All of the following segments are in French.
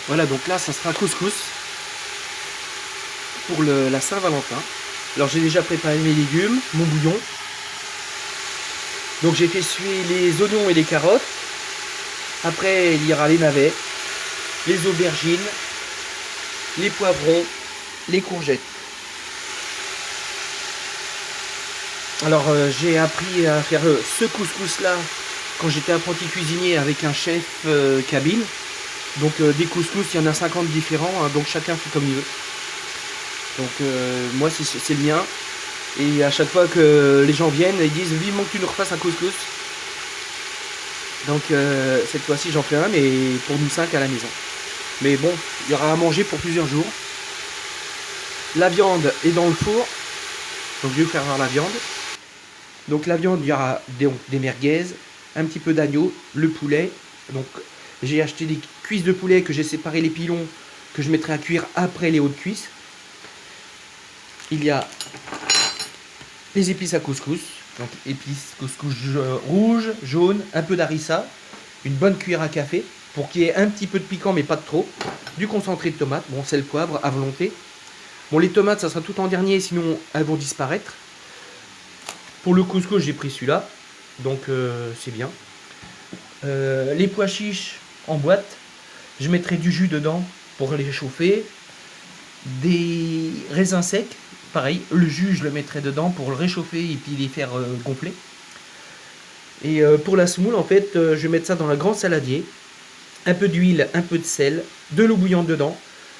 Voilà, donc là, ça sera couscous pour la Saint-Valentin. Alors j'ai déjà préparé mes légumes, mon bouillon. Donc j'ai fait suer les oignons et les carottes. Après, il y aura les navets, les aubergines, les poivrons, les courgettes. Alors j'ai appris à faire ce couscous là quand j'étais apprenti cuisinier avec un chef cabine. Donc des couscous, il y en a 50 différents, hein, donc chacun fait comme il veut. Donc moi c'est le mien. Et à chaque fois que les gens viennent, ils disent vivement que tu nous refasses un couscous. Donc cette fois-ci j'en fais un, mais pour nous 5 à la maison. Mais bon, il y aura à manger pour plusieurs jours. La viande est dans le four. Donc je vais vous faire voir la viande. Donc la viande, il y aura des merguez, un petit peu d'agneau, le poulet. Donc j'ai acheté des cuisses de poulet que j'ai séparé les pilons, que je mettrai à cuire après les hautes cuisses. Il y a les épices à couscous. Donc épices couscous rouge, jaune, un peu d'harissa, une bonne cuillère à café pour qu'il y ait un petit peu de piquant mais pas de trop. Du concentré de tomate, bon sel, poivre à volonté. Bon les tomates ça sera tout en dernier sinon elles vont disparaître. Pour le couscous j'ai pris celui-là, donc c'est bien. Les pois chiches en boîte, je mettrai du jus dedans pour les chauffer. Des raisins secs, pareil, le jus je le mettrai dedans pour le réchauffer et puis les faire gonfler. Et pour la semoule en fait je vais mettre ça dans un grand saladier. Un peu d'huile, un peu de sel, de l'eau bouillante dedans.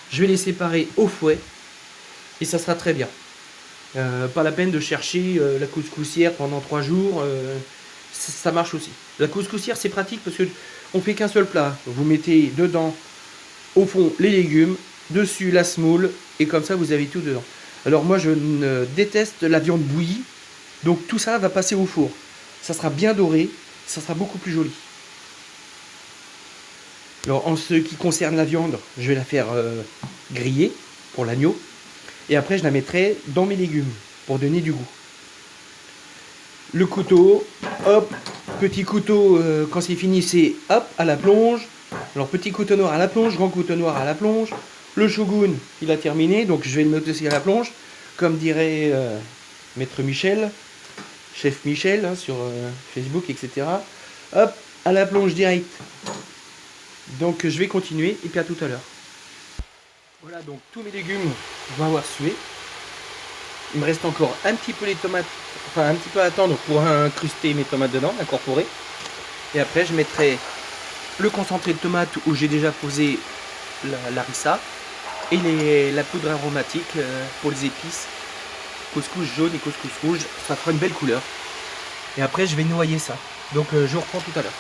Je vais les séparer au fouet et ça sera très bien. Pas la peine de chercher la couscoussière pendant 3 jours. Ça marche aussi. La couscoussière c'est pratique parce que on fait qu'un seul plat. Vous mettez dedans au fond les légumes, dessus la semoule et comme ça vous avez tout dedans. Alors moi je déteste la viande bouillie, donc tout ça va passer au four. Ça sera bien doré, ça sera beaucoup plus joli. Alors en ce qui concerne la viande, je vais la faire griller pour l'agneau et après je la mettrai dans mes légumes pour donner du goût. Le couteau, hop, petit couteau quand c'est fini c'est hop à la plonge. Alors petit couteau noir à la plonge, grand couteau noir à la plonge. Le shogun il a terminé donc je vais le mettre aussi à la plonge. Comme dirait maître Michel, chef Michel hein, sur Facebook etc. Hop à la plonge direct. Donc je vais continuer et puis à tout à l'heure. Voilà donc tous mes légumes vont avoir sué. Il me reste encore un petit peu les tomates, enfin un petit peu à attendre pour incruster mes tomates dedans, incorporer. Et après je mettrai le concentré de tomate où j'ai déjà posé l'harissa et la poudre aromatique pour les épices. Couscous jaune et couscous rouge, ça fera une belle couleur. Et après je vais noyer ça. Donc je vous reprends tout à l'heure.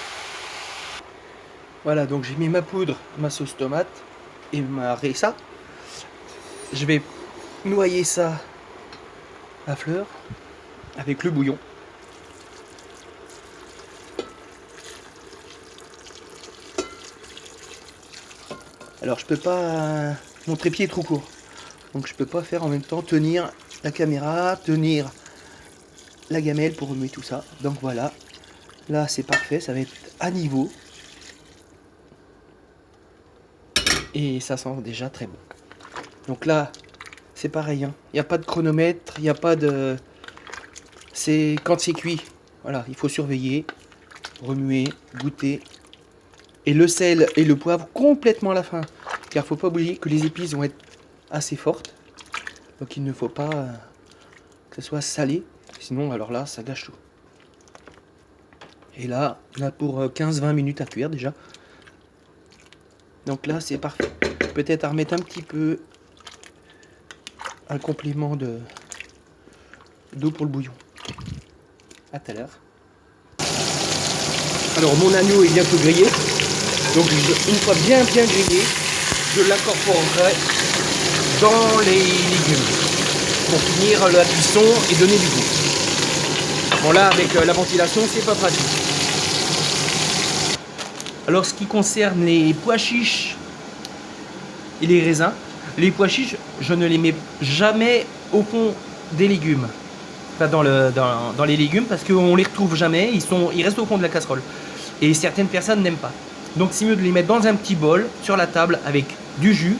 Voilà donc j'ai mis ma poudre, ma sauce tomate et ma harissa. Je vais noyer ça à fleur avec le bouillon. Alors je peux pas, mon trépied est trop court, donc je peux pas faire en même temps tenir la caméra, tenir la gamelle pour remuer tout ça. Donc voilà, là c'est parfait, ça va être à niveau et ça sent déjà très bon. Donc là c'est pareil, hein. Il n'y a pas de chronomètre, il n'y a pas de, c'est quand c'est cuit. Voilà, il faut surveiller, remuer, goûter. Et le sel et le poivre complètement à la fin. Car il ne faut pas oublier que les épices vont être assez fortes. Donc il ne faut pas que ce soit salé. Sinon alors là ça gâche tout. Et là, on a pour 15-20 minutes à cuire déjà. Donc là c'est parfait. Peut-être à remettre un petit peu un complément d'eau pour le bouillon. A tout à l'heure. Alors mon agneau est bientôt grillé. Donc une fois bien grillé, je l'incorporerai dans les légumes pour finir la cuisson et donner du goût. Bon là avec la ventilation c'est pas pratique. Alors ce qui concerne les pois chiches et les raisins, les pois chiches je ne les mets jamais au fond des légumes. Enfin dans les légumes parce qu'on les retrouve jamais, ils restent au fond de la casserole. Et certaines personnes n'aiment pas. Donc c'est mieux de les mettre dans un petit bol sur la table avec du jus.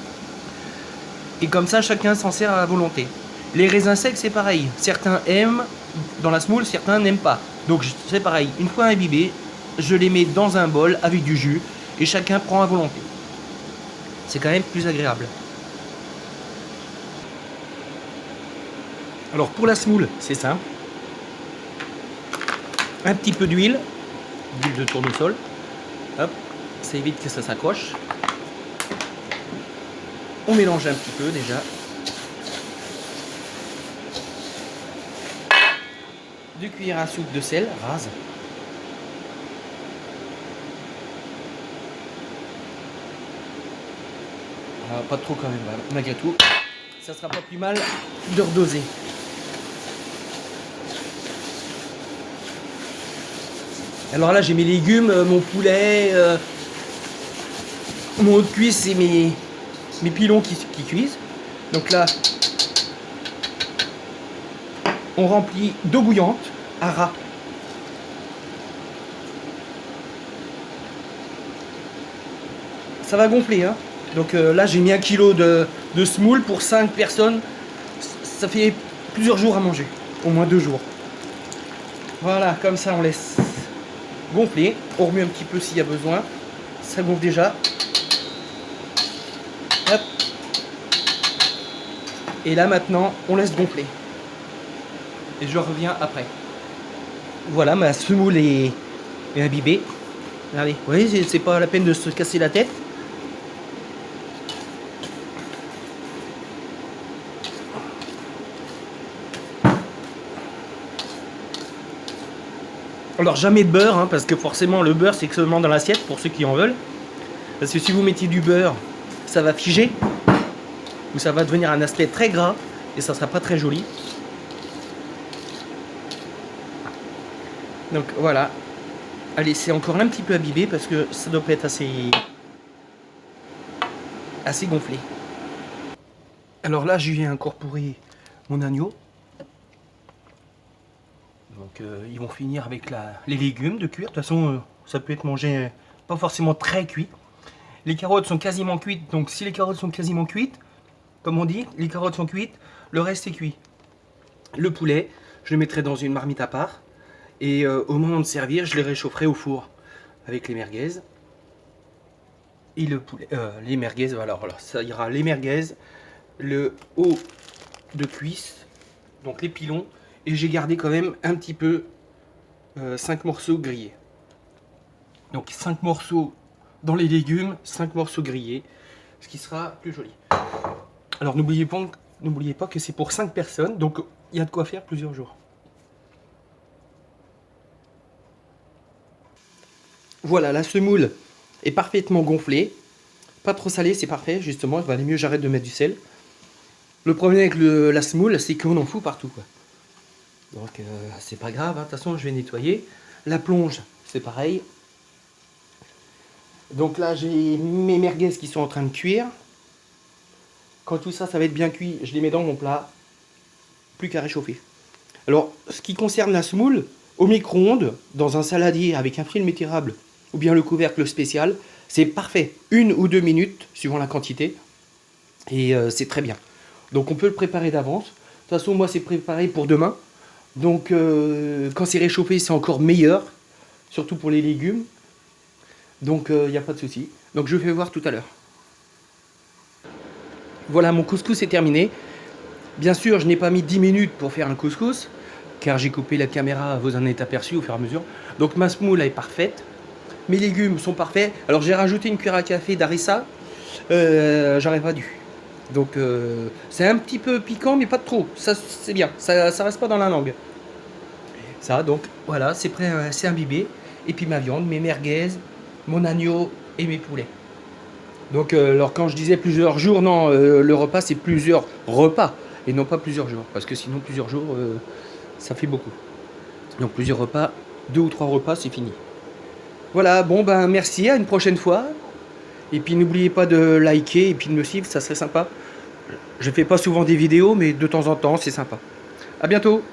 Et comme ça, chacun s'en sert à volonté. Les raisins secs, c'est pareil. Certains aiment dans la semoule, certains n'aiment pas. Donc c'est pareil. Une fois imbibés, je les mets dans un bol avec du jus et chacun prend à volonté. C'est quand même plus agréable. Alors pour la semoule, c'est simple. Un petit peu d'huile de tournesol. Hop, ça évite que ça s'accroche. On mélange un petit peu déjà. 2 cuillères à soupe de sel rase. Ah, pas trop quand même, malgré tout. Ça sera pas plus mal de redoser. Alors là, j'ai mes légumes, mon poulet, mon haut de cuisse et mes pilons qui cuisent. Donc là, on remplit d'eau bouillante à ras. Ça va gonfler, hein. Donc là, j'ai mis 1 kg de semoule pour 5 personnes. Ça fait plusieurs jours à manger, au moins 2 jours. Voilà, comme ça, on laisse gonfler. On remet un petit peu s'il y a besoin. Ça gonfle déjà. Hop. Et là maintenant, on laisse gonfler. Et je reviens après. Voilà, ma semoule est imbibée. Regardez, vous voyez, c'est pas la peine de se casser la tête. Alors jamais de beurre, hein, parce que forcément le beurre c'est seulement dans l'assiette pour ceux qui en veulent. Parce que si vous mettez du beurre, ça va figer. Ou ça va devenir un aspect très gras. Et ça sera pas très joli. Donc voilà. Allez, c'est encore un petit peu imbibé parce que ça doit pas être assez gonflé. Alors là, j'y ai incorporé mon agneau. Donc ils vont finir avec les légumes de cuire. De toute façon, ça peut être mangé pas forcément très cuit. Les carottes sont quasiment cuites. Donc si les carottes sont quasiment cuites, comme on dit, les carottes sont cuites, le reste est cuit. Le poulet, je le mettrai dans une marmite à part. Et au moment de servir, je les réchaufferai au four avec les merguez. Et le poulet, les merguez, voilà, ça ira les merguez, le haut de cuisse, donc les pilons. Et j'ai gardé quand même un petit peu 5 morceaux grillés. Donc 5 morceaux dans les légumes, 5 morceaux grillés, ce qui sera plus joli. Alors n'oubliez pas que c'est pour 5 personnes, donc il y a de quoi faire plusieurs jours. Voilà, la semoule est parfaitement gonflée. Pas trop salée, c'est parfait, justement. Il valait mieux j'arrête de mettre du sel. Le problème avec la semoule, c'est qu'on en fout partout, quoi. Donc c'est pas grave, hein. De toute façon je vais nettoyer. La plonge, c'est pareil. Donc là j'ai mes merguez qui sont en train de cuire. Quand tout ça, ça va être bien cuit, je les mets dans mon plat. Plus qu'à réchauffer. Alors, ce qui concerne la semoule, au micro-ondes, dans un saladier avec un film étirable, ou bien le couvercle spécial, c'est parfait. 1 ou 2 minutes, suivant la quantité. Et c'est très bien. Donc on peut le préparer d'avance. De toute façon, moi c'est préparé pour demain. Donc quand c'est réchauffé, c'est encore meilleur. Surtout pour les légumes. Donc il n'y a pas de souci. Donc je vais voir tout à l'heure. Voilà, mon couscous est terminé. Bien sûr, je n'ai pas mis 10 minutes pour faire un couscous, car j'ai coupé la caméra, vous en êtes aperçu au fur et à mesure. Donc ma semoule est parfaite. Mes légumes sont parfaits. Alors j'ai rajouté une cuillère à café d'harissa. J'aurais pas dû. Donc c'est un petit peu piquant, mais pas trop. Ça c'est bien. Ça reste pas dans la langue. Ça, donc voilà, c'est prêt, c'est imbibé. Et puis ma viande, mes merguez, mon agneau et mes poulets. Donc alors quand je disais plusieurs jours, non, le repas c'est plusieurs repas et non pas plusieurs jours. Parce que sinon plusieurs jours, ça fait beaucoup. Donc plusieurs repas, 2 ou 3 repas, c'est fini. Voilà, bon ben merci, à une prochaine fois. Et puis n'oubliez pas de liker et puis de me suivre, ça serait sympa. Je fais pas souvent des vidéos, mais de temps en temps, c'est sympa. À bientôt!